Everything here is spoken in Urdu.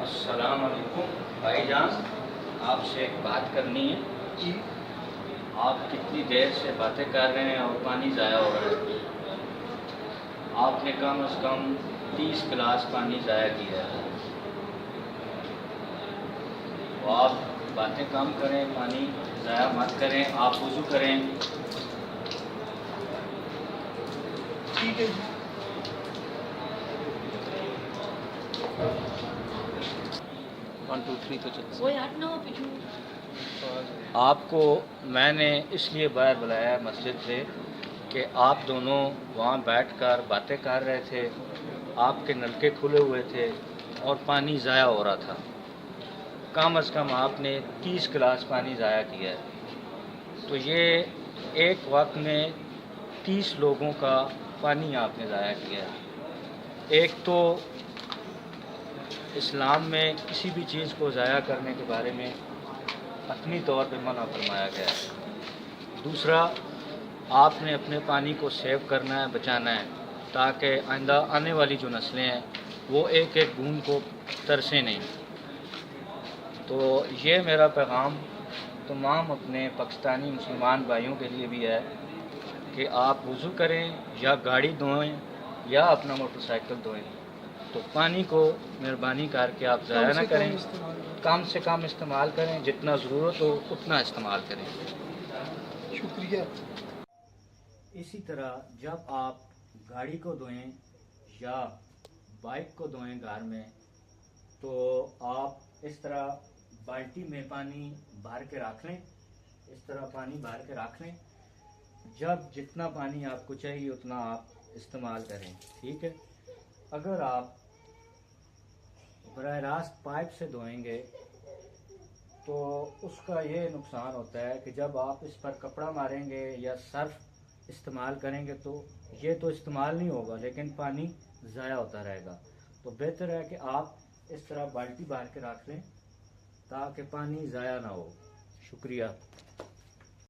السلام علیکم بھائی جان، آپ سے ایک بات کرنی ہے. جی آپ کتنی دیر سے باتیں کر رہے ہیں اور پانی ضائع ہو رہا ہے. آپ نے کم از کم 30 گلاس پانی ضائع کیا ہے. تو آپ باتیں کم کریں، پانی ضائع مت کریں. آپ وضو کریں. ٹھیک ہے جی. 1 2 3 تو چلتا. آپ کو میں نے اس لیے باہر بلایا ہے مسجد سے کہ آپ دونوں وہاں بیٹھ کر باتیں کر رہے تھے، آپ کے نلکے کھلے ہوئے تھے اور پانی ضائع ہو رہا تھا. کم از کم آپ نے 30 گلاس پانی ضائع کیا ہے. تو یہ ایک وقت میں 30 لوگوں کا پانی آپ نے ضائع کیا ہے. ایک تو اسلام میں کسی بھی چیز کو ضائع کرنے کے بارے میں حتمی طور پہ منع فرمایا گیا ہے. دوسرا، آپ نے اپنے پانی کو سیو کرنا ہے، بچانا ہے، تاکہ آئندہ آنے والی جو نسلیں ہیں وہ ایک ایک بوند کو ترسیں نہیں. تو یہ میرا پیغام تمام اپنے پاکستانی مسلمان بھائیوں کے لیے بھی ہے کہ آپ وضو کریں یا گاڑی دھوئیں یا اپنا موٹر سائیکل دھوئیں، تو پانی کو مہربانی کر کے آپ ضائع نہ کریں. کم سے کم استعمال کریں، جتنا ضرورت ہو اتنا استعمال کریں. شکریہ. اسی طرح جب آپ گاڑی کو دھوئیں یا بائک کو دھوئیں گھر میں، تو آپ اس طرح بالٹی میں پانی بھر کے رکھ لیں. اس طرح پانی بھر کے رکھ لیں. جب جتنا پانی آپ کو چاہیے اتنا آپ استعمال کریں. ٹھیک ہے. اگر آپ براہ راست پائپ سے دھوئیں گے تو اس کا یہ نقصان ہوتا ہے کہ جب آپ اس پر کپڑا ماریں گے یا صرف استعمال کریں گے تو یہ تو استعمال نہیں ہوگا لیکن پانی ضائع ہوتا رہے گا. تو بہتر ہے کہ آپ اس طرح بالٹی بھر کے رکھ لیں تاکہ پانی ضائع نہ ہو. شکریہ.